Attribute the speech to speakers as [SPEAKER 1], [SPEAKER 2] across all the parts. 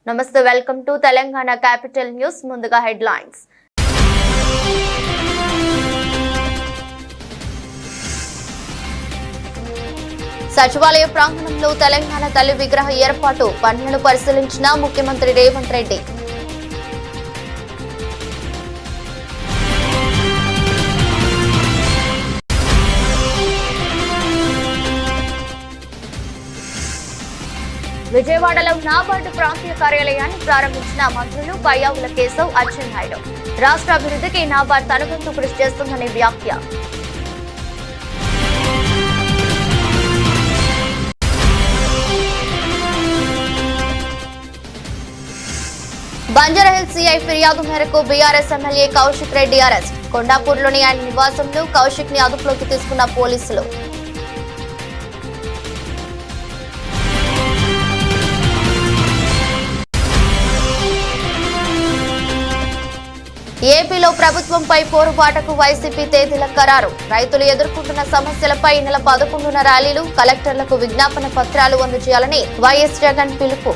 [SPEAKER 1] నమస్తే, welcome to Telangana capital news. ముందుగా headlines. సచివాలయ ప్రాంగణంలో తెలంగాణ తల్లి విగ్రహ ఏర్పాటు పనులను పరిశీలించిన ముఖ్యమంత్రి రేవంత్ రెడ్డి. విజయవాడలో నాబార్డు ప్రాంతీయ కార్యాలయాన్ని ప్రారంభించిన మంత్రులు పయ్యావుల కేశవ్, అచ్చెన్నాయుడు. రాష్ట్ర అభివృద్ధికి నాబార్డు తన వంతు కృషి చేస్తుందని వ్యాఖ్య. బంజారాహిల్స్ సిఐ ఫిర్యాదు మేరకు బీఆర్ఎస్ ఎమ్మెల్యే కౌశిక్ రెడ్డి అరెస్ట్. కొండాపూర్లోని ఆయన నివాసంలో కౌశిక్ ని అదుపులోకి తీసుకున్న పోలీసులు. ఏపీలో ప్రభుత్వంపై పోరుబాటకు వైసీపీ తేదీల ఖరారు. రైతులు ఎదుర్కొంటున్న సమస్యలపై ఈ నెల 11న ర్యాలీలు, కలెక్టర్లకు విజ్ఞాపన పత్రాలు అందజేయాలని వైఎస్ జగన్ పిలుపు.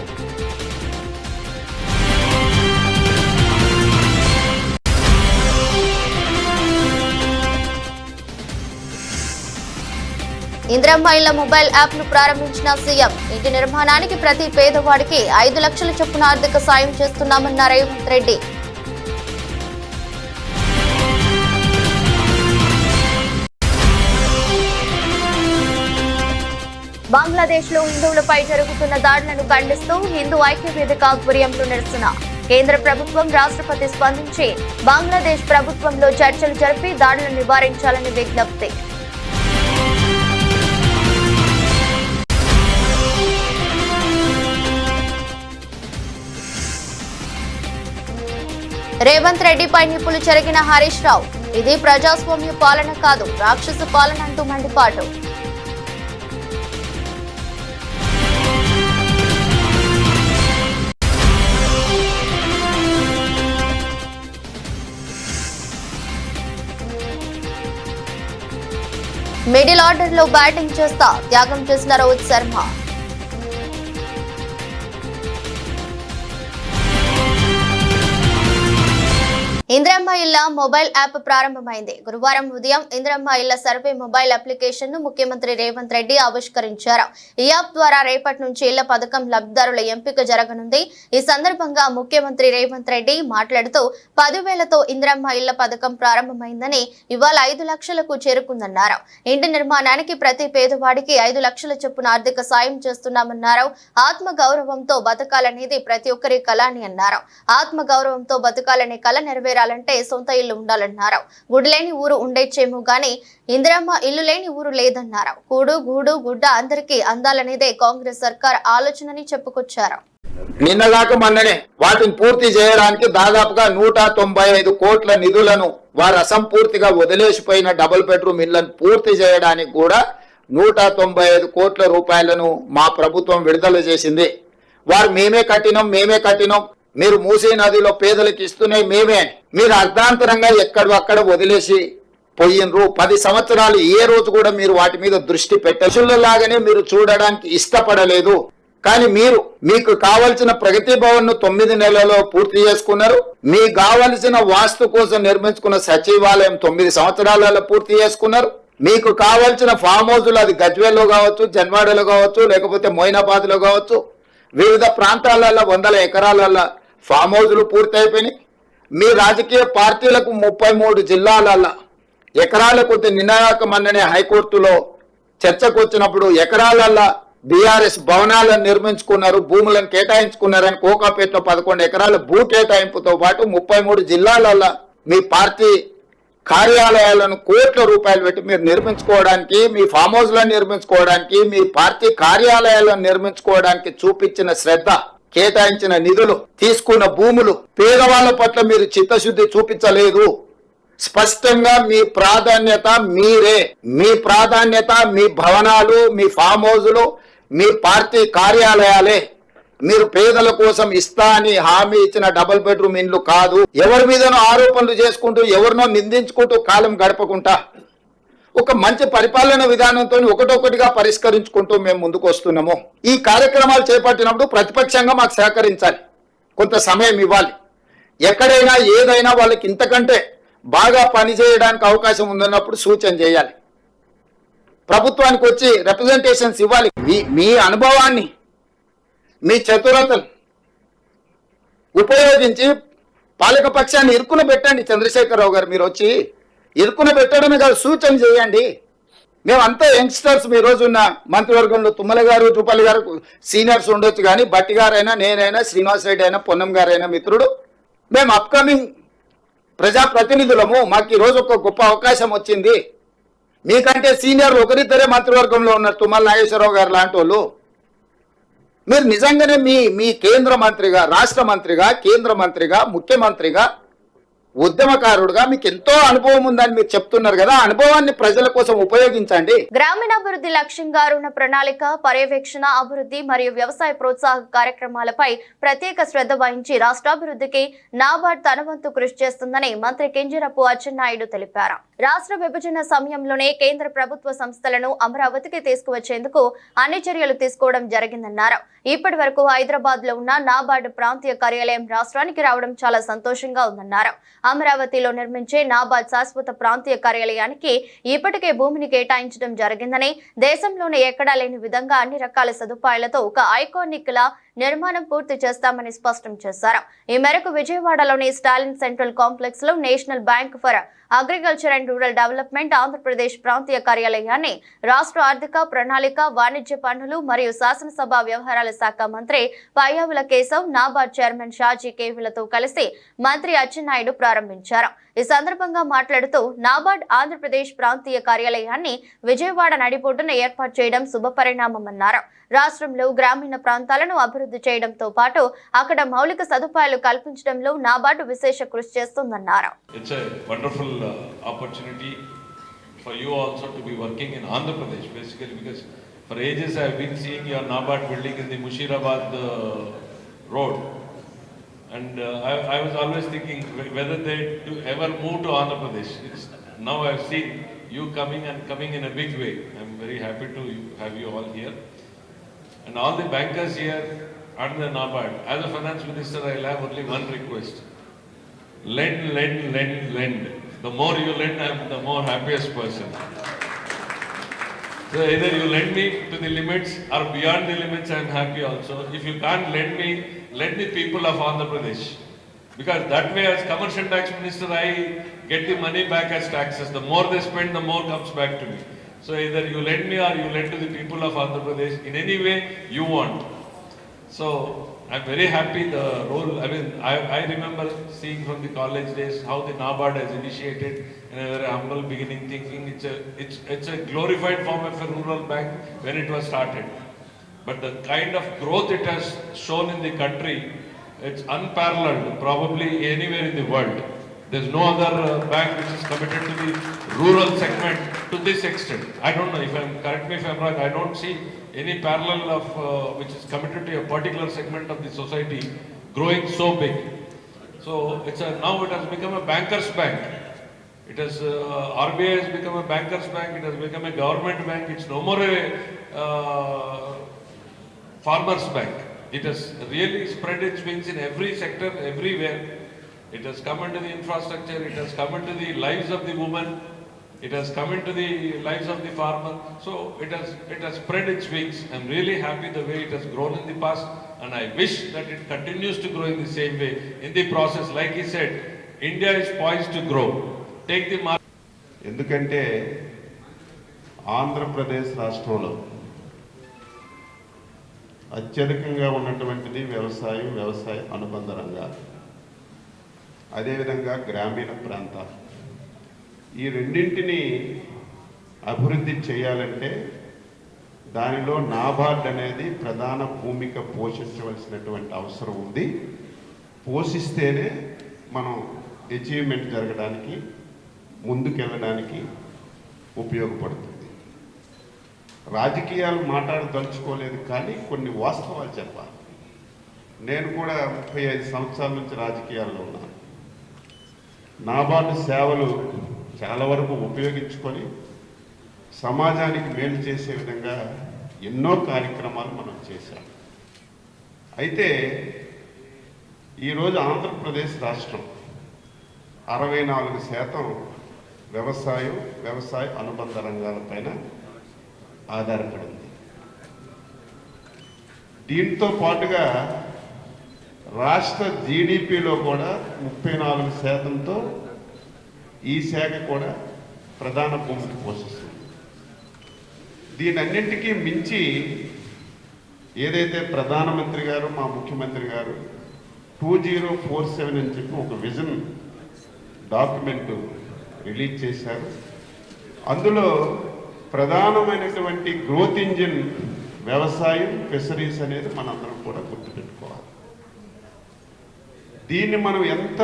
[SPEAKER 1] ఇందిరమ్మ ఇళ్ల మొబైల్ యాప్ ను ప్రారంభించిన సీఎం. ఇంటి నిర్మాణానికి ప్రతి పేదవాడికి 5 లక్షల చొప్పున ఆర్థిక సాయం చేస్తున్నామన్న రేవంత్ రెడ్డి. బంగ్లాదేశ్ లో హిందువులపై జరుగుతున్న దాడులను ఖండిస్తూ హిందూ ఐక్య వేదిక ఆధ్వర్యంలో నిరసన. కేంద్ర ప్రభుత్వం, రాష్ట్రపతి స్పందించి బంగ్లాదేశ్ ప్రభుత్వంలో చర్చలు జరిపి దాడులను నివారించాలని విజ్ఞప్తి. రేవంత్ రెడ్డిపై నిప్పులు చెరిగిన హరీష్ రావు. ఇది ప్రజాస్వామ్య పాలన కాదు, రాక్షస పాలన అంటూ మండిపాటు. మిడిల్ ఆర్డర్ లో బ్యాటింగ్ చేస్తా త్యాగం చేసిన రోహిత్ శర్మ. ఇందిరమ్మ ఇళ్ల మొబైల్ యాప్ ప్రారంభమైంది. గురువారం ఉదయం ఇందిరమ్మ ఇళ్ల సర్వే మొబైల్ అప్లికేషన్ ను ముఖ్యమంత్రి రేవంత్ రెడ్డి ఆవిష్కరించారు. ఈ యాప్ ద్వారా రేపటి నుంచి ఇళ్ల పథకం లబ్ధిదారుల ఎంపిక జరగనుంది. ఈ సందర్భంగా ముఖ్యమంత్రి రేవంత్ రెడ్డి మాట్లాడుతూ 10,000తో ఇందిరమ్మ ఇళ్ల పథకం ప్రారంభమైందని, ఇవాళ 5 లక్షలకు చేరుకుందన్నారు. ఇంటి నిర్మాణానికి ప్రతి పేదవాడికి 5 లక్షల చొప్పున ఆర్థిక సాయం చేస్తున్నామన్నారు. ఆత్మ గౌరవంతో బతకాలనేది ప్రతి ఒక్కరి కల అని అన్నారు. ఆత్మ గౌరవంతో బతకాలనే కల నెరవేరాలంటే సొంత ఇల్లు ఉండాలన్నారు. గుడి లేని ఊరు ఉండేచ్చేమో గానీ ఇందిరమ్మ ఇల్లు లేని ఊరు లేదన్నారు. కూడు గూడు గుడ్డ అందరికీ అందాలనేదే కాంగ్రెస్ సర్కార్ ఆలోచనని చెప్పుకొచ్చారు.
[SPEAKER 2] నిన్నగాక మొన్ననే వాటిని పూర్తి చేయడానికి దాదాపుగా 195 కోట్ల నిధులను వారు అసంపూర్తిగా వదిలేసిపోయిన డబుల్ బెడ్రూమ్ ఇళ్లను పూర్తి చేయడానికి కూడా 195 కోట్ల రూపాయలను మా ప్రభుత్వం విడుదల చేసింది. వారు మేమే కట్టినాం, మీరు మూసీ నదిలో పేదలకు ఇస్తూనే మేమే, మీరు అర్ధాంతరంగా ఎక్కడక్కడ వదిలేసి పోయినరు. 10 సంవత్సరాలు ఏ రోజు కూడా మీరు వాటి మీద దృష్టి పెట్టలాగానే మీరు చూడడానికి ఇష్టపడలేదు. కానీ మీకు కావలసిన ప్రగతి భవన్ ను 9 నెలల్లో పూర్తి చేసుకున్నారు. మీకు కావలసిన వాస్తు కోసం నిర్మించుకున్న సచివాలయం 9 సంవత్సరాలలో పూర్తి చేసుకున్నారు. మీకు కావలసిన ఫామ్ హౌస్లు, అది గజ్వేల్లో కావచ్చు, జన్వాడలో కావచ్చు, లేకపోతే మొయినాబాద్ లో కావచ్చు, వివిధ ప్రాంతాలలో 100 ఎకరాలలో ఫామ్ హౌస్లు పూర్తి అయిపోయినాయి. మీ రాజకీయ పార్టీలకు 33 జిల్లాలలో ఎకరాల కొద్ది నిన్నగాక మొన్ననే హైకోర్టులో చర్చకు వచ్చినప్పుడు ఎకరాలలో బీఆర్ఎస్ భవనాలను నిర్మించుకున్నారు, భూములను కేటాయించుకున్నారని కోకాపేటలో 11 ఎకరాల భూ కేటాయింపుతో పాటు 33 జిల్లాలలో మీ పార్టీ కార్యాలయాలను కోట్ల రూపాయలు పెట్టి మీరు నిర్మించుకోవడానికి, మీ ఫామ్ హౌస్లను నిర్మించుకోవడానికి, మీ పార్టీ కార్యాలయాలను నిర్మించుకోవడానికి చూపించిన శ్రద్ధ, కేటాయించిన నిధులు, తీసుకున్న భూములు, పేదవాళ్ల పట్ల మీరు చిత్తశుద్ధి చూపించలేదు. స్పష్టంగా మీ ప్రాధాన్యత మీరే. మీ ప్రాధాన్యత మీ భవనాలు, మీ ఫామ్ హౌస్లు, మీ పార్టీ కార్యాలయాలే. మీరు పేదల కోసం ఇస్తా అని హామీ ఇచ్చిన డబుల్ బెడ్రూమ్ ఇండ్లు కాదు. ఎవరి మీదనో ఆరోపణలు చేసుకుంటూ, ఎవరినో నిందించుకుంటూ కాలం గడపకుండా ఒక మంచి పరిపాలన విధానంతో ఒకటొకటిగా పరిష్కరించుకుంటూ మేము ముందుకు వస్తున్నాము. ఈ కార్యక్రమాలు చేపట్టినప్పుడు ప్రతిపక్షంగా మాకు సహకరించాలి. కొంత సమయం ఇవ్వాలి. ఎక్కడైనా ఏదైనా వాళ్ళకి ఇంతకంటే బాగా పనిచేయడానికి అవకాశం ఉందన్నప్పుడు సూచన చేయాలి. ప్రభుత్వానికి వచ్చి రిప్రజెంటేషన్స్ ఇవ్వాలి. మీ అనుభవాన్ని, మీ చతురతను ఉపయోగించి పాలకపక్షాన్ని ఇరుకున పెట్టండి. చంద్రశేఖరరావు గారు, మీరు వచ్చి ఇరుకున పెట్టడమే కాదు, సూచన చేయండి. మేమంతా యంగ్స్టర్స్. మీ రోజున్న మంత్రివర్గంలో తుమ్మల గారు, రూపాలి గారు సీనియర్స్ ఉండొచ్చు, కానీ బట్టి గారైనా, నేనైనా, శ్రీనివాస్ రెడ్డి అయినా, పొన్నం గారైనా మిత్రుడు, మేము అప్కమింగ్ ప్రజాప్రతినిధులము. మాకు ఈరోజు ఒక గొప్ప అవకాశం వచ్చింది. మీకంటే సీనియర్లు ఒకరిద్దరే మంత్రివర్గంలో ఉన్నారు, తుమ్మల నాగేశ్వరరావు గారు లాంటి వాళ్ళు. మీరు నిజంగానే మీ కేంద్ర మంత్రిగా, రాష్ట్ర మంత్రిగా, కేంద్ర మంత్రిగా, ముఖ్యమంత్రిగా, ఉద్యమకారుడుగా మీకు ఎంతో అనుభవం ఉందని మీరు చెప్తున్నారు కదా, అనుభవాన్ని ప్రజల కోసం ఉపయోగించండి.
[SPEAKER 1] గ్రామీణాభివృద్ధి లక్ష్యంగా రుణ ప్రణాళిక, పర్యవేక్షణ, అభివృద్ధి మరియు వ్యవసాయ ప్రోత్సాహక కార్యక్రమాలపై ప్రత్యేక శ్రద్ధ వహించి రాష్ట్రాభివృద్ధికి నాబార్డ్ తన వంతు కృషి చేస్తుందని మంత్రి కింజరాపు అచ్చెన్నాయుడు తెలిపారు. రాష్ట్ర విభజన సమయంలోనే కేంద్ర ప్రభుత్వ సంస్థలను అమరావతికి తీసుకువచ్చేందుకు అన్ని చర్యలు తీసుకోవడం జరిగిందన్నారు. ఇప్పటి వరకు హైదరాబాద్ లో ఉన్న నాబార్డ్ ప్రాంతీయ కార్యాలయం రాష్ట్రానికి రావడం చాలా సంతోషంగా ఉందన్నారు. అమరావతిలో నిర్మించే నాబార్డ్ శాశ్వత ప్రాంతీయ కార్యాలయానికి ఇప్పటికే భూమిని కేటాయించడం జరిగిందని, దేశంలోనే ఎక్కడా లేని విధంగా అన్ని రకాల సదుపాయాలతో ఒక ఐకానిక్ లా నిర్మాణం పూర్తి చేస్తామని స్పష్టం చేశారు. ఈ మేరకు విజయవాడలోని స్టాలిన్ సెంట్రల్ కాంప్లెక్స్ లో national bank for agriculture and rural development Andhra Pradesh ప్రాంతీయ కార్యాలయాన్ని రాష్ట్ర ఆర్థిక, ప్రణాళిక, వాణిజ్య పన్నులు మరియు శాసనసభ వ్యవహారాల శాఖ మంత్రి పయ్యావుల కేశవ్, నాబార్డ్ చైర్మన్ షాజీ కేవిలతో కలిసి మంత్రి అచ్చెన్నాయుడు ప్రారంభించారు. ఈ సందర్భంగా మాట్లాడుతూ నాబార్డ్ ఆంధ్రప్రదేశ్ ప్రాంతీయ కార్యాలయాన్ని విజయవాడ నడిబొడ్డున ఏర్పాటు చేయడం శుభపరిణామమన్నారు. రాష్ట్రంలో గ్రామీణ ప్రాంతాలను అభివృద్ధి చేయడంతో పాటు అక్కడ మౌలిక సదుపాయాలు కల్పించడంలో నాబార్డు విశేష కృషి చేస్తుందన్నారు.
[SPEAKER 3] It's a wonderful opportunity for you also to be working in Andhra Pradesh, basically, because for ages I have been seeing your NABARD building in the Mushirabad road, and I was always thinking whether they do ever move to Andhra Pradesh. Now I have seen you coming in a big way. I am very happy to have you all here, and all the bankers here and the NABARD. As a finance minister, I will have only one request: lend, lend, lend, lend. The more you lend, I am the more happiest person. So either you lend me to the limits or beyond the limits, I am happy also. If you can't lend me, lend the people of Andhra Pradesh. Because that way, as commercial tax minister, I get the money back as taxes. The more they spend, the more comes back to me. So either you lend me or you lend to the people of Andhra Pradesh in any way you want. So I'm very happy the role. I mean, I remember seeing from the college days how the NABARD has initiated in a very humble beginning, thinking it's a glorified form of a rural bank when it was started. But the kind of growth it has shown in the country, it's unparalleled, probably anywhere in the world. There's no other bank which is committed to the rural segment to this extent. I don't know if correct me if I'm wrong, I don't see any parallel of which is committed to a particular segment of the society growing so big. So now it has become a banker's bank. It has RBI has become a banker's bank. It has become a government bank. It's no more a farmer's bank. It has really spread its wings in every sector, everywhere. It has come into the infrastructure. It has come into the lives of the woman. It has come into the lives of the farmer. So it has spread its wings. I'm really happy the way it has grown in the past, and I wish that it continues to grow in the same way. In the process, like he said, India is poised to grow. Take the market.
[SPEAKER 4] ఎందుకంటే ఆంధ్రప్రదేశ్ రాష్ట్రంలో అత్యధికంగా ఉన్నటువంటిది వ్యవసాయ అనుబంధ రంగాలు, అదేవిధంగా గ్రామీణ ప్రాంతాలు. ఈ రెండింటిని అభివృద్ధి చేయాలంటే దానిలో నాబార్డ్ అనేది ప్రధాన భూమిక పోషించవలసినటువంటి అవసరం ఉంది. పోషిస్తేనే మనం అచీవ్మెంట్ జరగడానికి, ముందుకెళ్ళడానికి ఉపయోగపడుతుంది. రాజకీయాలు మాట్లాడదలుచుకోలేదు, కానీ కొన్ని వాస్తవాలు చెప్పాలి. నేను కూడా 35 సంవత్సరాల నుంచి రాజకీయాల్లో ఉన్నాను. నాబార్డు సేవలు చాలా వరకు ఉపయోగించుకొని సమాజానికి మేలు చేసే విధంగా ఎన్నో కార్యక్రమాలు మనం చేశాం. అయితే ఈరోజు ఆంధ్రప్రదేశ్ రాష్ట్రం 64% వ్యవసాయ అనుబంధ రంగాలపైన ఆధారపడింది. దీంతో పాటుగా రాష్ట్ర జీడిపిలో కూడా 34%తో ఈ శాఖ కూడా ప్రధాన భూమిక పోషిస్తుంది. దీనన్నింటికీ మించి ఏదైతే ప్రధానమంత్రి గారు మా ముఖ్యమంత్రి గారు 2047 అని చెప్పి ఒక విజన్ డాక్యుమెంట్ రిలీజ్ చేశారు. అందులో ప్రధానమైనటువంటి గ్రోత్ ఇంజిన్ వ్యవసాయం, ఫిషరీస్ అనేది మనందరం కూడా గుర్తుపెట్టుకోవాలి. దీన్ని మనం ఎంత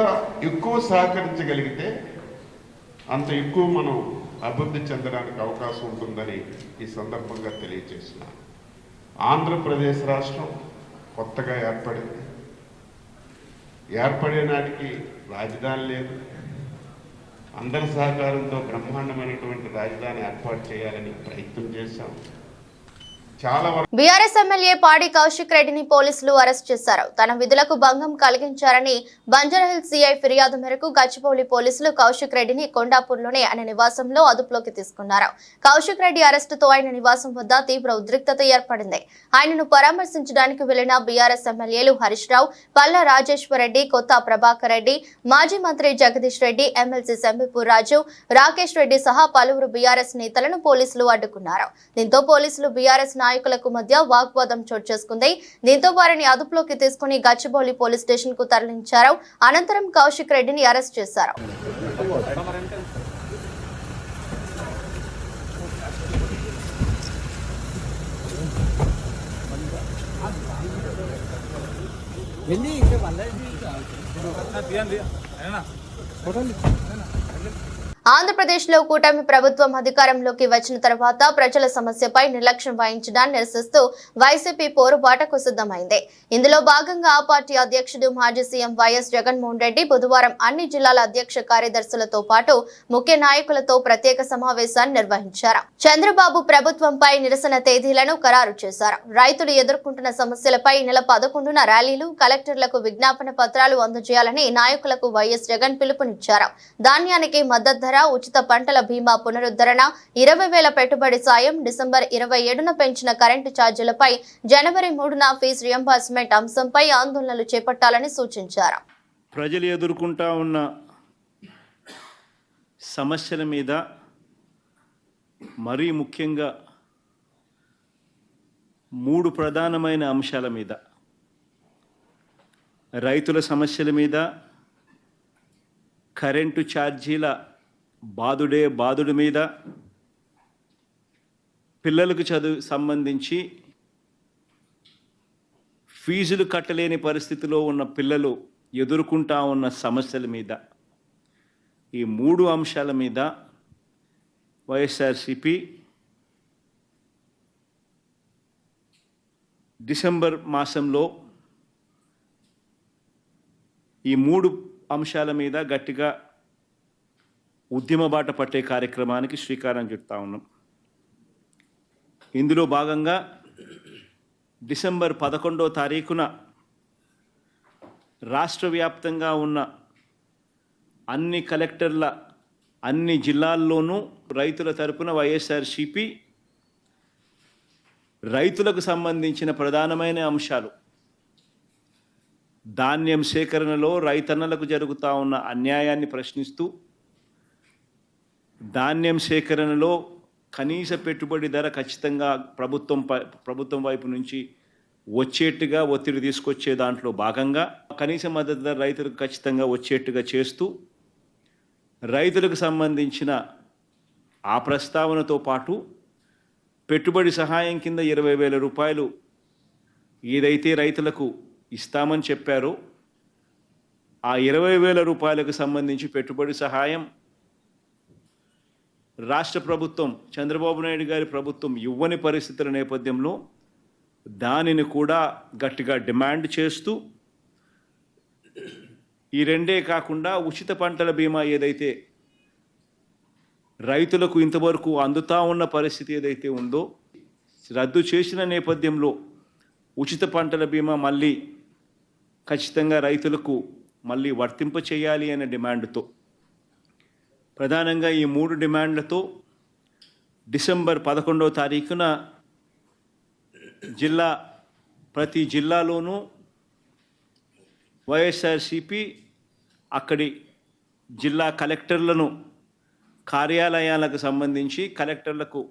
[SPEAKER 4] ఎక్కువ సహకరించగలిగితే అంత ఎక్కువ మనం అభివృద్ధి చెందడానికి అవకాశం ఉంటుందని ఈ సందర్భంగా తెలియజేస్తున్నాను. ఆంధ్రప్రదేశ్ రాష్ట్రం కొత్తగా ఏర్పడే నాటికి రాజధాని లేదు. అందరి సహకారంతో బ్రహ్మాండమైనటువంటి రాజధాని ఏర్పాటు చేయాలని ప్రయత్నం చేశాం. చాలా
[SPEAKER 1] బీఆర్ఎస్ ఎమ్మెల్యే పాడి కౌశిక్ రెడ్డిని పోలీసులు అరెస్ట్ చేశారు. తన విధులకు భంగం కలిగించారని బంజారాహిల్స్ సిఐ ఫిర్యాదు మేరకు గచ్చిబౌలి పోలీసులు కౌశిక్ రెడ్డిని కొండాపూర్లోని ఆయన నివాసంలో అదుపులోకి తీసుకున్నారు. కౌశిక్ రెడ్డి అరెస్టుతో ఆయన నివాసం వద్ద తీవ్ర ఉద్రిక్తత ఏర్పడింది. ఆయనను పరామర్శించడానికి వెళ్లిన బీఆర్ఎస్ ఎమ్మెల్యేలు హరీష్ రావు, పల్లా రాజేశ్వర్ రెడ్డి, కొత్త ప్రభాకర్ రెడ్డి, మాజీ మంత్రి జగదీష్ రెడ్డి, ఎమ్మెల్సీ సెంబిపూర్ రాజు, రాకేష్ రెడ్డి సహా పలువురు బీఆర్ఎస్ నేతలను పోలీసులు అడ్డుకున్నారు. దీంతో పోలీసులు బీఆర్ఎస్ నాయకులకు మధ్య వాగ్వాదం చోటు చేసుకుంది. దీంతో వారిని అదుపులోకి తీసుకుని గచ్చిబౌలి పోలీస్ స్టేషన్ కు తరలించారు. అనంతరం కౌశిక్ రెడ్డిని అరెస్ట్ చేశారు. ఆంధ్రప్రదేశ్లో కూటమి ప్రభుత్వం అధికారంలోకి వచ్చిన తర్వాత ప్రజల సమస్యపై నిర్లక్ష్యం వహించడాన్ని నిరసిస్తూ వైసీపీ పోరుబాటకు సిద్ధమైంది. ఇందులో భాగంగా ఆ పార్టీ అధ్యక్షుడు మాజీ సీఎం వైఎస్ జగన్మోహన్ రెడ్డి బుధవారం అన్ని జిల్లాల అధ్యక్ష కార్యదర్శులతో పాటు ముఖ్య నాయకులతో ప్రత్యేక సమావేశాన్ని నిర్వహించారు. చంద్రబాబు ప్రభుత్వంపై నిరసన తేదీలను ఖరారు చేశారు. రైతులు ఎదుర్కొంటున్న సమస్యలపై నెల 11న ర్యాలీలు, కలెక్టర్లకు విజ్ఞాపన పత్రాలు అందజేయాలని నాయకులకు వైఎస్ జగన్ పిలుపునిచ్చారు. ధాన్యానికి మద్దతు, ఉచిత పంటల బీమా పునరుద్ధరణ, 20,000 పెట్టుబడి సాయం, డిసెంబర్ 27న పెంచిన కరెంటు ఛార్జీలపై జనవరి 3న ఫీజు రియంబర్స్మెంట్ అంశంపై ఆందోళనలు చేపట్టాలని సూచించారు.
[SPEAKER 5] ప్రజలు ఎదుర్కొంటా ఉన్న సమస్యల మీద, మరీ ముఖ్యంగా 3 ప్రధానమైన అంశాల మీద, రైతుల సమస్యల మీద, కరెంటు ఛార్జీల బాదుడు మీద, పిల్లలకు చదువు సంబంధించి ఫీజులు కట్టలేని పరిస్థితిలో ఉన్న పిల్లలు ఎదుర్కొంటా ఉన్న సమస్యల మీద, ఈ 3 అంశాల మీద వైఎస్ఆర్సీపీ డిసెంబర్ మాసంలో ఈ 3 అంశాల మీద గట్టిగా ఉద్యమ బాట పట్టే కార్యక్రమానికి శ్రీకారం చుడతా ఉన్నాం. ఇందులో భాగంగా డిసెంబర్ 11వ తారీఖున రాష్ట్ర వ్యాప్తంగా ఉన్న అన్ని కలెక్టర్ల అన్ని జిల్లాల్లోనూ రైతుల తరపున వైఎస్ఆర్సీపీ రైతులకు సంబంధించిన ప్రధానమైన అంశాలు, ధాన్యం సేకరణలో రైతన్నలకు జరుగుతూ ఉన్న అన్యాయాన్ని ప్రశ్నిస్తూ, ధాన్యం సేకరణలో కనీస పెట్టుబడి ధర ఖచ్చితంగా ప్రభుత్వం వైపు నుంచి వచ్చేట్టుగా ఒత్తిడి తీసుకొచ్చే దాంట్లో భాగంగా కనీస మద్దతు ధర రైతులకు ఖచ్చితంగా వచ్చేట్టుగా చేస్తూ, రైతులకు సంబంధించిన ఆ ప్రస్తావనతో పాటు పెట్టుబడి సహాయం కింద 20,000 రూపాయలు ఏదైతే రైతులకు ఇస్తామని చెప్పారో ఆ 20,000 రూపాయలకు సంబంధించి పెట్టుబడి సహాయం రాష్ట్ర ప్రభుత్వం, చంద్రబాబు నాయుడు గారి ప్రభుత్వం ఇవ్వని పరిస్థితుల నేపథ్యంలో దానిని కూడా గట్టిగా డిమాండ్ చేస్తూ, ఈ రెండే కాకుండా ఉచిత పంటల బీమా ఏదైతే రైతులకు ఇంతవరకు అందుతా ఉన్న పరిస్థితి ఏదైతే ఉందో రద్దు చేసిన నేపథ్యంలో ఉచిత పంటల బీమా మళ్ళీ ఖచ్చితంగా రైతులకు మళ్ళీ వర్తింప చేయాలి అనే డిమాండ్తో, ప్రధానంగా ఈ 3 డిమాండ్లతో డిసెంబర్ 11వ తారీఖున ప్రతి జిల్లాలోనూ వైఎస్ఆర్సిపి అక్కడి జిల్లా కలెక్టర్లను కార్యాలయాలకు సంబంధించి కలెక్టర్లకు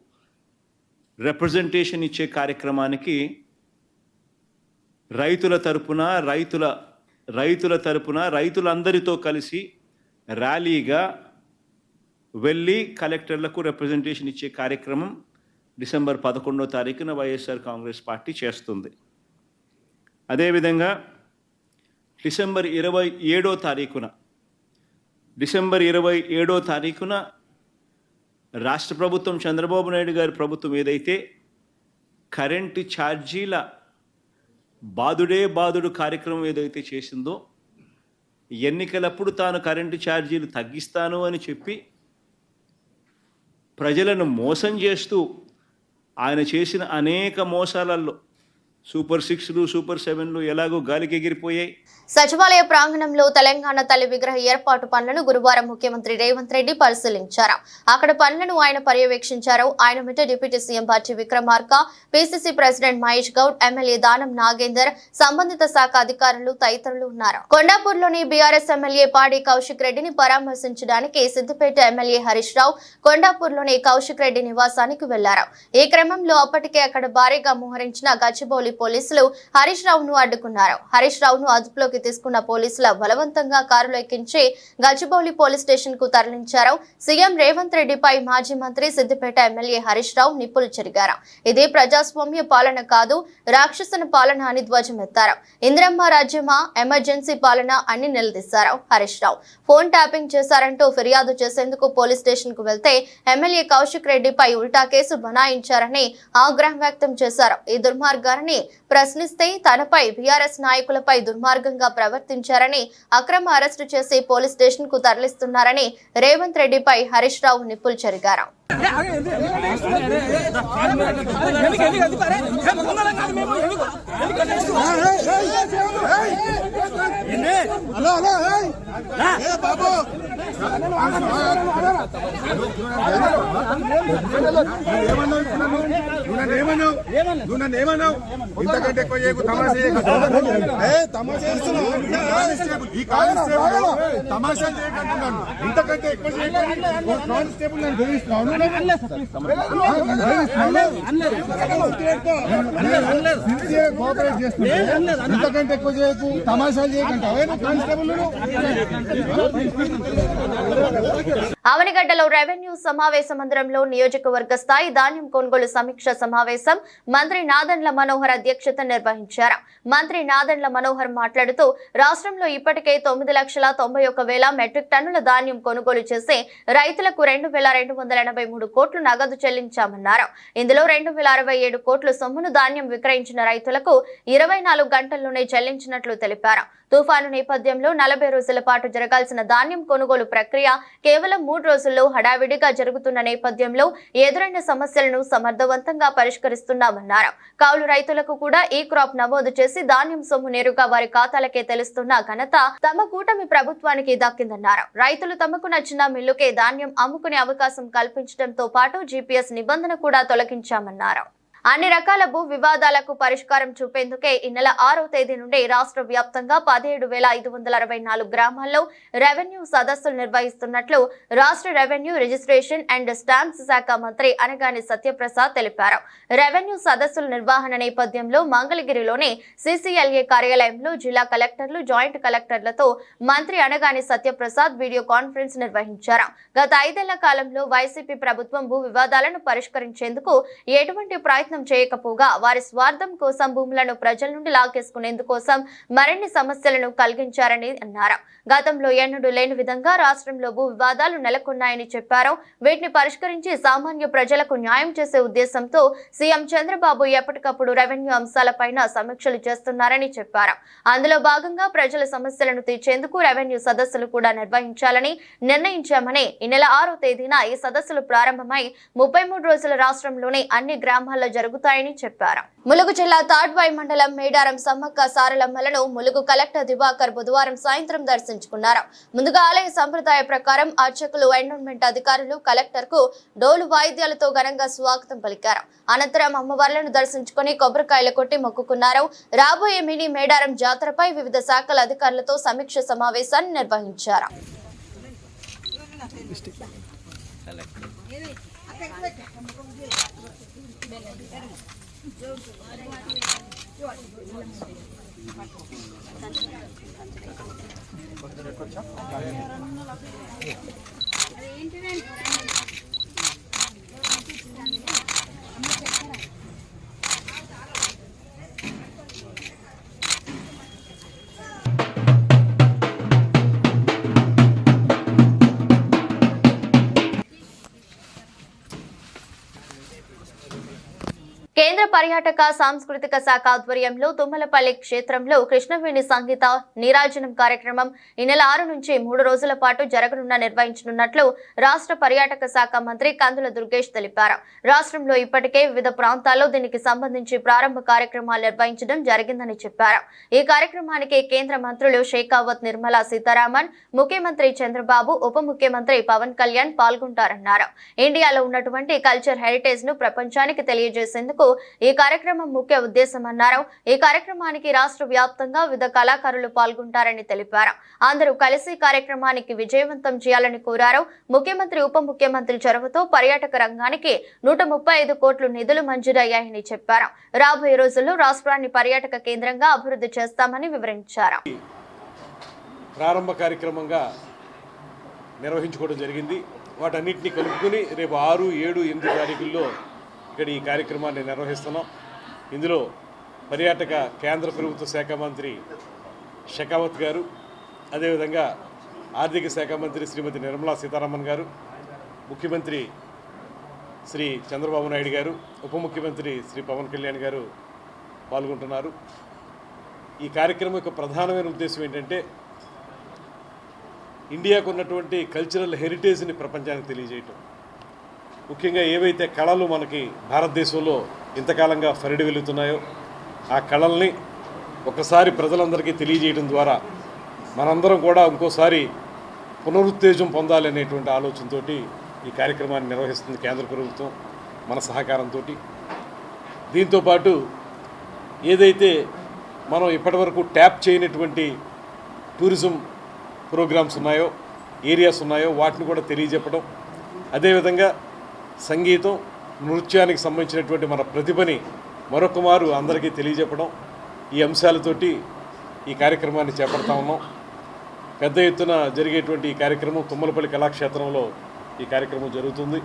[SPEAKER 5] రిప్రజెంటేషన్ ఇచ్చే కార్యక్రమానికి రైతులందరితో కలిసి ర్యాలీగా వెళ్ళి కలెక్టర్లకు రిప్రజెంటేషన్ ఇచ్చే కార్యక్రమం డిసెంబర్ 11వ తారీఖున వైఎస్ఆర్ కాంగ్రెస్ పార్టీ చేస్తుంది. అదేవిధంగా డిసెంబర్ 27వ తారీఖున రాష్ట్ర ప్రభుత్వం, చంద్రబాబు నాయుడు గారి ప్రభుత్వం ఏదైతే కరెంటు ఛార్జీల బాదుడు కార్యక్రమం ఏదైతే చేసిందో, ఎన్నికలప్పుడు తాను కరెంటు ఛార్జీలు తగ్గిస్తాను అని చెప్పి ప్రజలను మోసం చేస్తూ ఆయన చేసిన అనేక మోసాలలో సూపర్ 6లు, సూపర్ 7లు ఎలాగో గాలికి ఎగిరిపోయాయి.
[SPEAKER 1] సచివాలయ ప్రాంగణంలో తెలంగాణ తల్లి విగ్రహ ఏర్పాటు పనులను గురువారం ముఖ్యమంత్రి రేవంత్ రెడ్డి పరిశీలించారు. అక్కడ పనులను ఆయన పర్యవేక్షించారు. ఆయన వెంట deputy CM Bhatti Vikramarka, PCC president Mahesh Goud, MLA Danam Nagender, సంబంధిత శాఖ అధికారులు తదితరులు ఉన్నారు. కొండాపూర్లోని బీఆర్ఎస్ ఎమ్మెల్యే పాడి కౌశిక్ రెడ్డిని పరామర్శించడానికి సిద్దిపేట ఎమ్మెల్యే హరీష్ రావు కొండాపూర్లోని కౌశిక్ రెడ్డి నివాసానికి వెళ్లారు. ఈ క్రమంలో అప్పటికే అక్కడ భారీగా మోహరించిన గచ్చిబౌలి పోలీసులు హరీష్ రావును అడ్డుకున్నారు. హరీష్ రావును అదుపులోకి తీసుకున్న పోలీసుల బలవంతంగా కారులో ఎక్కించి గచ్చిబౌలి పోలీస్ స్టేషన్ కు తరలించారు. సీఎం రేవంత్ రెడ్డిపై మాజీ మంత్రి సిద్దిపేట ఎమ్మెల్యే హరీష్ రావు నిప్పులు చెరిగారు. ఇది ప్రజాస్వామ్య పాలన కాదు, రాక్షసన పాలన అని ధ్వజమెత్తారు. ఇందిరమ్మ రాజ్యమా, ఎమర్జెన్సీ పాలన అని నిలదీశారు హరీష్ రావు. ఫోన్ ట్యాపింగ్ చేశారంటూ ఫిర్యాదు చేసేందుకు పోలీస్ స్టేషన్ కు వెళ్తే ఎమ్మెల్యే కౌశిక్ రెడ్డిపై ఉల్టా కేసు బనాయించారని ఆగ్రహం వ్యక్తం చేశారు. ఈ దుర్మార్గాన్ని ప్రశ్నిస్తే తనపై బీఆర్ఎస్ నాయకులపై దుర్మార్గంగా ప్రవర్తించారని, అక్రమ అరెస్టు చేసి పోలీస్ స్టేషన్ కు తరలిస్తున్నారని రేవంత్ రెడ్డిపై హరీష్ రావు నిప్పులు చెరిగారు.
[SPEAKER 6] ఇంతకంటే ఎక్కువ ఇంతకంటే ఎక్కువ కానిస్టేబుల్ కోఆపరేట్ చేస్తుంది. ఇంతకంటే ఎక్కువ చేయకు, తమాషాలు చేయకంటే అవైనా కానిస్టేబుల్.
[SPEAKER 1] అవనిగడ్డలో రెవెన్యూ సమావేశ మందిరంలో నియోజకవర్గ స్థాయి ధాన్యం కొనుగోలు సమీక్ష సమావేశం మంత్రి నాదెండ్ల మనోహర్ అధ్యక్షత నిర్వహించారు. మంత్రి నాదెండ్ల మనోహర్ మాట్లాడుతూ, రాష్ట్రంలో ఇప్పటికే 9,91,000 మెట్రిక్ టన్నుల ధాన్యం కొనుగోలు చేసి రైతులకు 2,283 కోట్లు నగదు చెల్లించామన్నారు. ఇందులో 2,067 కోట్ల సొమ్మును ధాన్యం విక్రయించిన రైతులకు 24 గంటల్లోనే చెల్లించినట్లు తెలిపారు. తుఫాను నేపథ్యంలో 40 రోజుల పాటు జరగాల్సిన ధాన్యం కొనుగోలు ప్రక్రియ కేవలం 3 రోజుల్లో హడావిడిగా జరుగుతున్న నేపథ్యంలో ఎదురైన సమస్యలను సమర్థవంతంగా పరిష్కరిస్తున్నామన్నారు. కౌలు రైతులకు కూడా ఈ క్రాప్ నమోదు చేసి ధాన్యం సొమ్ము నేరుగా వారి ఖాతాలకే తెలుస్తున్న ఘనత తమ కూటమి ప్రభుత్వానికి దక్కిందన్నారు. రైతులు తమకు నచ్చిన మిల్లుకే ధాన్యం అమ్ముకునే అవకాశం కల్పించడంతో పాటు జీపీఎస్ నిబంధన కూడా తొలగించామన్నారు. అన్ని రకాల భూ వివాదాలకు పరిష్కారం చూపేందుకే ఈ నెల 6వ తేదీ నుండి రాష్ట్ర వ్యాప్తంగా 17,564 గ్రామాల్లో రెవెన్యూ సదస్సులు నిర్వహిస్తున్నట్లు రాష్ట్ర రెవెన్యూ రిజిస్ట్రేషన్ అండ్ స్టాంప్స్ శాఖ మంత్రి అనగాని సత్యప్రసాద్ తెలిపారు. రెవెన్యూ సదస్సుల నిర్వహణ నేపథ్యంలో మంగళగిరిలోని CCLA కార్యాలయంలో జిల్లా కలెక్టర్లు, జాయింట్ కలెక్టర్లతో మంత్రి అనగాని సత్యప్రసాద్ వీడియో కాన్ఫరెన్స్ నిర్వహించారు. గత 5 ఏళ్ల కాలంలో వైసీపీ ప్రభుత్వం భూ వివాదాలను పరిష్కరించేందుకు ఎటువంటి ప్రయత్నం చేయకపోగా వారి స్వార్థం కోసం భూములను ప్రజల నుండి లాగేసుకునేందుకోసం మరిన్ని సమస్యలను కలిగించారని అన్నారు. గతంలో ఎన్నడూ లేని విధంగా రాష్ట్రంలో భూ వివాదాలు నెలకొన్నాయని చెప్పారు. వీటిని పరిష్కరించి సామాన్య ప్రజలకు న్యాయం చేసే ఉద్దేశంతో సీఎం చంద్రబాబు ఎప్పటికప్పుడు రెవెన్యూ అంశాలపైన సమీక్షలు చేస్తున్నారని చెప్పారు. అందులో భాగంగా ప్రజల సమస్యలను తీర్చేందుకు రెవెన్యూ సదస్సులు కూడా నిర్వహించాలని నిర్ణయించామని ఈ నెల 6వ తేదీన ఈ సదస్సులు ప్రారంభమై 33 రోజుల రాష్ట్రంలోని అన్ని గ్రామాల్లో జరుగుతాయని చెప్పారు. ములుగు జిల్లా తాడ్వాయి మండలం మేడారం సమ్మక్క సారలమ్మలను ములుగు కలెక్టర్ దివాకర్ బుధవారం సాయంత్రం దర్శించుకున్నారు. ముందుగా ఆలయ సంప్రదాయ ప్రకారం అర్చకులు, ఎండోన్మెంట్ అధికారులు కలెక్టర్ కు డోలు వాయిద్యాలతో ఘనంగా స్వాగతం పలికారు. అనంతరం అమ్మవార్లను దర్శించుకుని కొబ్బరికాయలు కొట్టి మొక్కుకున్నారు. రాబోయే మినీ మేడారం జాతరపై వివిధ శాఖల అధికారులతో సమీక్ష సమావేశాన్ని నిర్వహించారు. కేంద్ర పర్యాటక సాంస్కృతిక శాఖ ఆధ్వర్యంలో తుమ్మలపల్లి క్షేత్రంలో కృష్ణవేణి సంగీత నీరాజనం కార్యక్రమం ఈ నెల 6 నుంచి 3 రోజుల పాటు నిర్వహించనున్నట్లు రాష్ట్ర పర్యాటక శాఖ మంత్రి కందుల దుర్గేష్ తెలిపారు. రాష్ట్రంలో ఇప్పటికే వివిధ ప్రాంతాల్లో దీనికి సంబంధించి ప్రారంభ కార్యక్రమాలు నిర్వహించడం జరిగిందని చెప్పారు. ఈ కార్యక్రమానికి కేంద్ర మంత్రులు షేకావత్, నిర్మలా సీతారామన్, ముఖ్యమంత్రి చంద్రబాబు, ఉప ముఖ్యమంత్రి పవన్ కళ్యాణ్ పాల్గొంటారన్నారు. ఇండియాలో ఉన్నటువంటి కల్చర్ హెరిటేజ్ ను ప్రపంచానికి తెలియజేసేందుకు ఈ కార్యక్రమం ముఖ్య ఉద్దేశమన్నారు. ఈ కార్యక్రమానికి రాష్ట్ర వ్యాప్తంగా వివిధ కళాకారులు పాల్గొంటారని తెలిపారు. అందరూ కలిసి కార్యక్రమానికి విజయవంతం చేయాలని కోరారు. ముఖ్యమంత్రి, ఉప ముఖ్యమంత్రి చొరవతో పర్యాటక రంగానికి 135 కోట్లు నిధులు మంజూరయ్యాయని చెప్పారు. రాబోయే రోజుల్లో రాష్ట్రాన్ని పర్యాటక కేంద్రంగా అభివృద్ధి చేస్తామని వివరించారు.
[SPEAKER 7] ప్రారంభ కార్యక్రమంగా నిర్వహించుకోవడం జరిగింది. వాటన్నిటిని కలుపుకొని రేపు 6, 7, 8 తారీఖుల్లో ఇక్కడ ఈ కార్యక్రమాన్ని నిర్వహిస్తున్నాం. ఇందులో పర్యాటక కేంద్ర ప్రభుత్వ శాఖ మంత్రి షెకావత్ గారు, అదేవిధంగా ఆర్థిక శాఖ మంత్రి శ్రీమతి నిర్మలా సీతారామన్ గారు, ముఖ్యమంత్రి శ్రీ చంద్రబాబు నాయుడు గారు, ఉప ముఖ్యమంత్రి శ్రీ పవన్ కళ్యాణ్ గారు పాల్గొంటున్నారు. ఈ కార్యక్రమం యొక్క ప్రధానమైన ఉద్దేశం ఏంటంటే ఇండియాకు ఉన్నటువంటి కల్చరల్ హెరిటేజ్ని ప్రపంచానికి తెలియజేయటం. ముఖ్యంగా ఏవైతే కళలు మనకి భారతదేశంలో ఇంతకాలంగా ఫరిడి వెలుగుతున్నాయో ఆ కళల్ని ఒకసారి ప్రజలందరికీ తెలియజేయడం ద్వారా మనందరం కూడా ఇంకోసారి పునరుత్తేజం పొందాలి అనేటువంటి ఆలోచనతో ఈ కార్యక్రమాన్ని నిర్వహిస్తుంది కేంద్ర ప్రభుత్వం మన సహకారంతో. దీంతోపాటు ఏదైతే మనం ఇప్పటివరకు ట్యాప్ చేయనటువంటి టూరిజం ప్రోగ్రామ్స్ ఉన్నాయో, ఏరియాస్ ఉన్నాయో వాటిని కూడా తెలియజెప్పడం, అదేవిధంగా సంగీతం, నృత్యానికి సంబంధించినటువంటి మన ప్రతిభని మరొక మారు అందరికీ తెలియజెప్పడం, ఈ అంశాలతోటి ఈ కార్యక్రమాన్ని చేపడతా ఉన్నాం. పెద్ద ఎత్తున జరిగేటువంటి ఈ కార్యక్రమం తుమ్మలపల్లి కళాక్షేత్రంలో ఈ కార్యక్రమం జరుగుతుంది.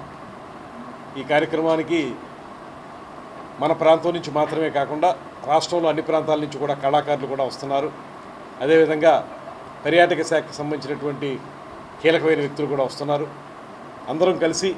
[SPEAKER 7] ఈ కార్యక్రమానికి మన ప్రాంతం నుంచి మాత్రమే కాకుండా రాష్ట్రంలో అన్ని ప్రాంతాల నుంచి కూడా కళాకారులు కూడా వస్తున్నారు. అదేవిధంగా పర్యాటక శాఖకు సంబంధించినటువంటి కీలకమైన వ్యక్తులు కూడా వస్తున్నారు. అందరం కలిసి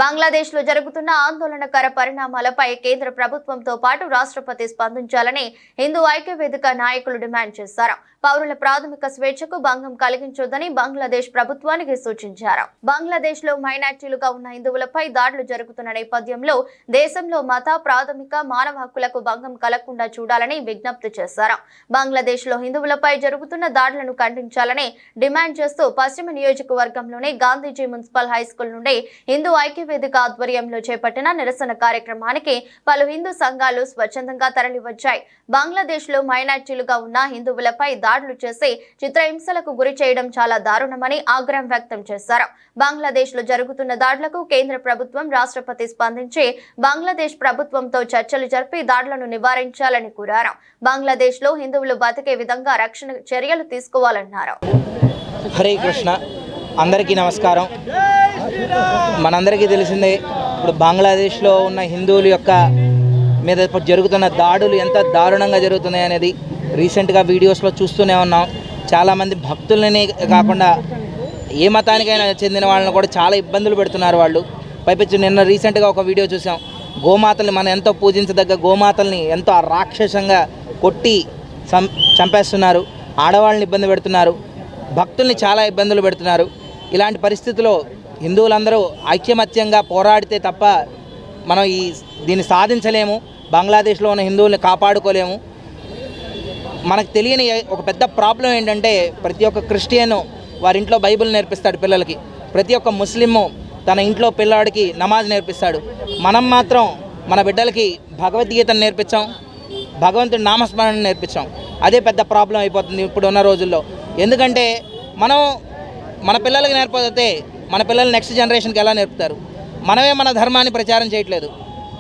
[SPEAKER 1] బంగ్లాదేశ్ లో జరుగుతున్న ఆందోళనకర పరిణామాలపై కేంద్ర ప్రభుత్వంతో పాటు రాష్ట్రపతి స్పందించాలని హిందూ ఐక్యవేదిక నాయకులు డిమాండ్ చేశారు. పౌరుల ప్రాథమిక స్వేచ్ఛకు భంగం కలిగించొద్దని బంగ్లాదేశ్ ప్రభుత్వానికి సూచించారు. బంగ్లాదేశ్ లో మైనార్టీలుగా ఉన్న హిందువులపై దాడులు జరుగుతున్న నేపథ్యంలో దేశంలో మత, ప్రాథమిక మానవ హక్కులకు భంగం కలగకుండా చూడాలని విజ్ఞప్తి చేశారు. బంగ్లాదేశ్ లో హిందువులపై జరుగుతున్న దాడులను ఖండించాలని డిమాండ్ చేస్తూ పశ్చిమ నియోజకవర్గంలోని గాంధీజీ మున్సిపల్ హైస్కూల్ నుండి హిందూ ఐక్యవేదిక ఆధ్వర్యంలో చేపట్టిన నిరసన కార్యక్రమానికి పలు హిందూ సంఘాలు స్వచ్ఛందంగా తరలివచ్చాయి. బంగ్లాదేశ్ లో మైనార్టీలుగా ఉన్న హిందువులపై దాడులు చేసి చిత్రహింసలకు గురి చేయడం చాలా దారుణమని ఆగ్రహం వ్యక్తం చేశారు. బంగ్లాదేశ్ లో జరుగుతున్న దాడులకు కేంద్ర ప్రభుత్వం, రాష్ట్రపతి స్పందించి బంగ్లాదేశ్ ప్రభుత్వంతో చర్చలు జరిపి దాడులను నివారించాలని కోరారు. బంగ్లాదేశ్ లో హిందువులు బతికే విధంగా రక్షణ చర్యలు తీసుకోవాలన్నారు.
[SPEAKER 8] హరే కృష్ణ, అందరికీ నమస్కారం. మనందరికీ తెలిసిందే, ఇప్పుడు బంగ్లాదేశ్లో ఉన్న హిందువుల యొక్క మీద జరుగుతున్న దాడులు ఎంత దారుణంగా జరుగుతున్నాయి అనేది రీసెంట్గా వీడియోస్లో చూస్తూనే ఉన్నాం. చాలామంది భక్తులని కాకుండా ఏ మతానికైనా చెందిన వాళ్ళని కూడా చాలా ఇబ్బందులు పెడుతున్నారు వాళ్ళు. పైపెచ్చు నిన్న రీసెంట్గా ఒక వీడియో చూసాం, గోమాతల్ని, మనం ఎంతో పూజించదగ్గ గోమాతల్ని ఎంతో రాక్షసంగా కొట్టి చంపేస్తున్నారు. ఆడవాళ్ళని ఇబ్బంది పెడుతున్నారు, భక్తుల్ని చాలా ఇబ్బందులు పెడుతున్నారు. ఇలాంటి పరిస్థితుల్లో హిందువులందరూ ఐక్యమత్యంగా పోరాడితే తప్ప మనం దీన్ని సాధించలేము, బంగ్లాదేశ్లో ఉన్న హిందువుల్ని కాపాడుకోలేము. మనకు తెలియని ఒక పెద్ద ప్రాబ్లం ఏంటంటే ప్రతి ఒక్క క్రిస్టియను వారి ఇంట్లో బైబిల్ నేర్పిస్తాడు పిల్లలకి, ప్రతి ఒక్క ముస్లిము తన ఇంట్లో పిల్లాడికి నమాజ్ నేర్పిస్తాడు. మనం మాత్రం మన బిడ్డలకి భగవద్గీతను నేర్పించాం, భగవంతుడి నామస్మరణ నేర్పించాం. అదే పెద్ద ప్రాబ్లం అయిపోతుంది ఇప్పుడున్న రోజుల్లో. ఎందుకంటే మనం మన పిల్లలకి నేర్పకపోతే మన పిల్లలు నెక్స్ట్ జనరేషన్కి ఎలా నేర్పుతారు? మనమే మన ధర్మాన్ని ప్రచారం చేయట్లేదు.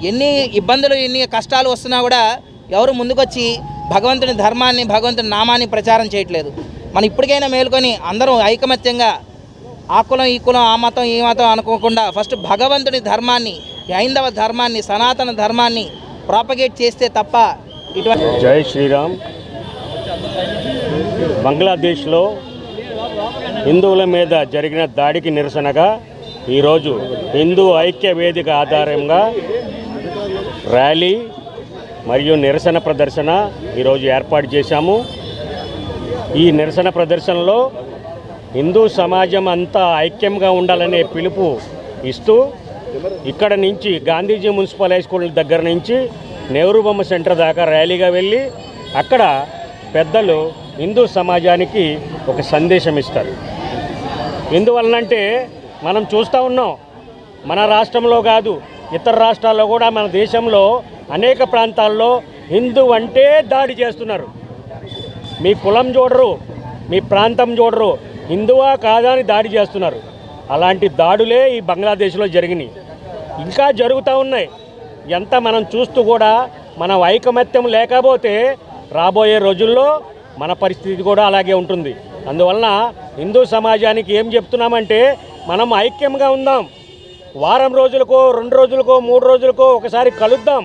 [SPEAKER 8] ఎన్ని ఇబ్బందులు ఎన్ని కష్టాలు వస్తున్నా కూడా ఎవరు ముందుకొచ్చి భగవంతుని ధర్మాన్ని భగవంతుని నామాన్ని ప్రచారం చేయట్లేదు. మనం ఇప్పటికైనా మేలుకొని అందరం ఐకమత్యంగా ఆ కులం ఈ కులం ఆ మతం ఈ మతం అనుకోకుండా ఫస్ట్ భగవంతుని ధర్మాన్ని, హైందవ ధర్మాన్ని, సనాతన ధర్మాన్ని ప్రాపగేట్ చేస్తే తప్ప ఇటువంటి.
[SPEAKER 9] జై శ్రీరామ్. బంగ్లాదేశ్లో హిందువుల మీద జరిగిన దాడికి నిరసనగా ఈరోజు హిందూ ఐక్య వేదిక ఆధారంగా ర్యాలీ మరియు నిరసన ప్రదర్శన ఈరోజు ఏర్పాటు చేశాము. ఈ నిరసన ప్రదర్శనలో హిందూ సమాజం అంతా ఐక్యంగా ఉండాలనే పిలుపు ఇస్తూ ఇక్కడ నుంచి గాంధీజీ మున్సిపల్ హై స్కూల్ దగ్గర నుంచి నెహ్రూ బొమ్మ సెంటర్ దాకా ర్యాలీగా వెళ్ళి అక్కడ పెద్దలు హిందూ సమాజానికి ఒక సందేశం ఇస్తారు. ఎందువలనంటే మనం చూస్తూ ఉన్నాం, మన రాష్ట్రంలో కాదు ఇతర రాష్ట్రాల్లో కూడా మన దేశంలో అనేక ప్రాంతాల్లో హిందూ అంటే దాడి చేస్తున్నారు. మీ కులం చూడరు, మీ ప్రాంతం చూడరు, హిందువా కాదా అని దాడి చేస్తున్నారు. అలాంటి దాడులే ఈ బంగ్లాదేశ్లో జరిగినాయి, ఇంకా జరుగుతూ ఉన్నాయి. ఎంత మనం చూస్తూ కూడా మన ఐకమత్యం లేకపోతే రాబోయే రోజుల్లో మన పరిస్థితి కూడా అలాగే ఉంటుంది. అందువలన హిందూ సమాజానికి ఏం చెప్తున్నామంటే మనం ఐక్యంగా ఉందాం. వారం రోజులకో 2 రోజులకో 3 రోజులకో ఒకసారి కలుద్దాం,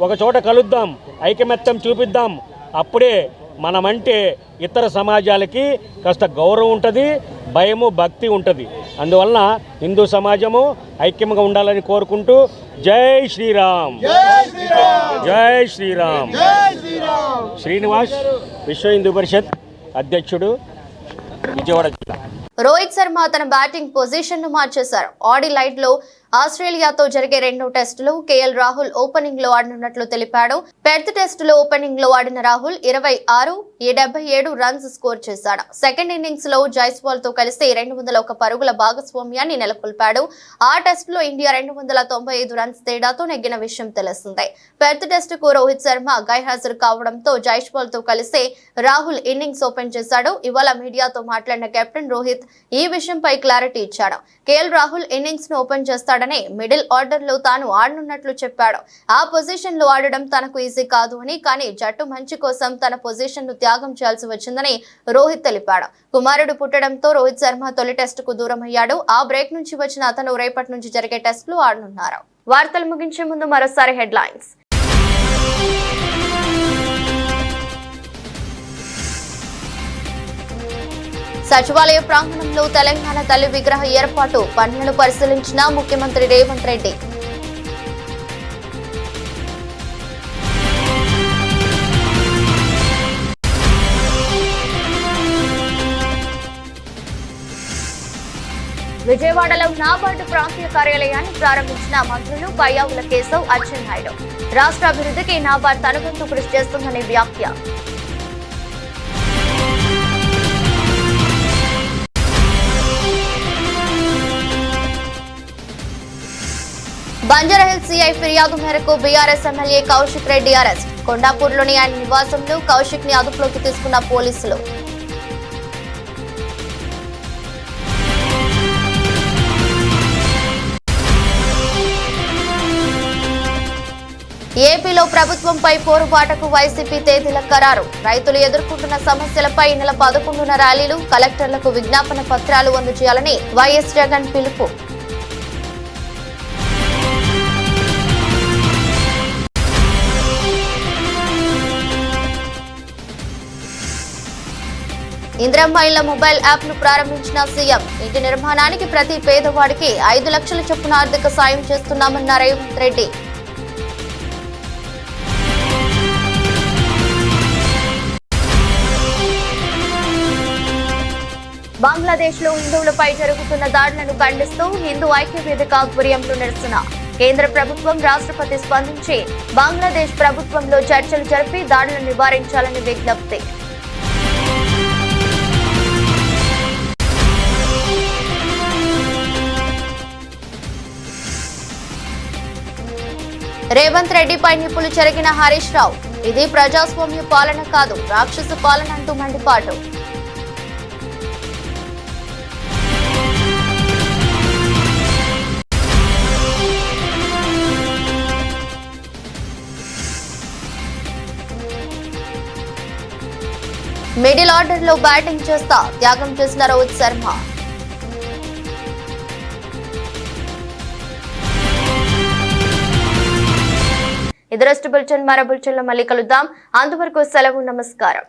[SPEAKER 9] ఒక చోట కలుద్దాం, ఐకమత్యం చూపిద్దాం. అప్పుడే మనమంటే ఇతర సమాజాలకి కాస్త గౌరవం ఉంటుంది, భయము భక్తి ఉంటుంది. అందువలన హిందూ సమాజము ఐక్యంగా ఉండాలని కోరుకుంటూ జై శ్రీరామ్, జై శ్రీరామ్. శ్రీనివాస్, విశ్వ హిందూ పరిషత్ అధ్యక్షుడు, విజయవాడ జిల్లా.
[SPEAKER 1] రోహిత్ శర్మ తన బ్యాటింగ్ పొజిషన్ ను మార్చేశారు. ఆడిలైడ్ లో ఆస్ట్రేలియాతో జరిగే 2వ టెస్టులో కేఎల్ రాహుల్ ఓపెనింగ్ లో ఆడనున్నట్లు తెలిపాడు. పెర్త్ టెస్టులో ఓపెనింగ్ లో ఆడిన రాహుల్ 26-77 రన్స్ స్కోర్ చేశాడు. సెకండ్ ఇన్నింగ్స్ లో జైస్వాల్ తో కలిసి 201 పరుగుల భాగస్వామ్యాన్ని నెలకొల్పాడు. ఆ టెస్టులో ఇండియా 295 రన్స్ తేడాతో నెగ్గిన విషయం తెలిసిందే. పెర్త్ టెస్టుకు రోహిత్ శర్మ గైర్హాజరు కావడంతో జైస్వాల్ తో కలిసి రాహుల్ ఇన్నింగ్స్ ఓపెన్ చేశాడు. ఇవాళ మీడియాతో మాట్లాడిన కెప్టెన్ రోహిత్ ఈ విషయంపై క్లారిటీ ఇచ్చాడు. కేఎల్ రాహుల్ ఇన్నింగ్స్ ను ఓపెన్ చేస్తాడని, మిడిల్ ఆర్డర్ లో తాను ఆడనున్నట్లు చెప్పాడు. ఆ పొజిషన్ లో ఆడడం తనకు ఈజీ కాదు అని, కానీ జట్టు మంచి కోసం తన పొజిషన్ ను త్యాగం చేయాల్సి వచ్చిందని రోహిత్ తెలిపాడు. కుమారుడు పుట్టడంతో రోహిత్ శర్మ తొలి టెస్టుకు దూరమయ్యాడు. ఆ బ్రేక్ నుంచి వచ్చిన అతను రేపటి నుంచి జరిగే టెస్టులు ఆడనున్నారు. వార్తలు ముగించే ముందు మరోసారి హెడ్లైన్స్. సచివాలయ ప్రాంగణంలో తెలంగాణ తల్లి విగ్రహ ఏర్పాటు పనులను పరిశీలించిన ముఖ్యమంత్రి రేవంత్ రెడ్డి. విజయవాడలో నాబార్డు ప్రాంతీయ కార్యాలయాన్ని ప్రారంభించిన మంత్రులు పయ్యావుల కేశవ్, అచ్చెన్నాయుడు. రాష్ట్ర అభివృద్ధికి నాబార్డు తనవంతు కృషి చేస్తుందని వ్యాఖ్య. బంజారాహిల్స్ సిఐ ఫిర్యాదు మేరకు బీఆర్ఎస్ ఎమ్మెల్యే కౌశిక్ రెడ్డి అరెస్ట్. కొండాపూర్లోని ఆయన నివాసంలో కౌశిక్ ని అదుపులోకి తీసుకున్న పోలీసులు. ఏపీలో ప్రభుత్వంపై పోరుబాటకు వైసీపీ తేదీల ఖరారు. రైతులు ఎదుర్కొంటున్న సమస్యలపై ఈ నెల 11న ర్యాలీలు, కలెక్టర్లకు విజ్ఞాపన పత్రాలు అందజేయాలని వైఎస్ జగన్ పిలుపు. ఇందిరమ్మ ఇళ్ల మొబైల్ యాప్ ను ప్రారంభించిన సీఎం. ఇంటి నిర్మాణానికి ప్రతి పేదవాడికి 5 లక్షల చొప్పున ఆర్థిక సాయం చేస్తున్నామన్న రేవంత్ రెడ్డి. బంగ్లాదేశ్ లో హిందువులపై జరుగుతున్న దాడులను ఖండిస్తూ హిందూ ఐక్య వేదిక ఆధ్వర్యంలో నిరసన. కేంద్ర ప్రభుత్వం రాష్ట్రపతి స్పందించి బంగ్లాదేశ్ ప్రభుత్వంలో చర్చలు జరిపి దాడులను నివారించాలని విజ్ఞప్తి. రేవంత్ రెడ్డిపై నిప్పులు చెరిగిన హరీష్ రావు. ఇది ప్రజాస్వామ్య పాలన కాదు, రాక్షస పాలన అంటూ మండిపాటు. మిడిల్ ఆర్డర్ లో బ్యాటింగ్ చేస్తా త్యాగం చేసిన రోహిత్ శర్మ. ఇది రెస్ట్ బులెటిన్. మరో బులెటిన్లో మళ్ళీ కలుద్దాం. అంతవరకు సెలవు. నమస్కారం.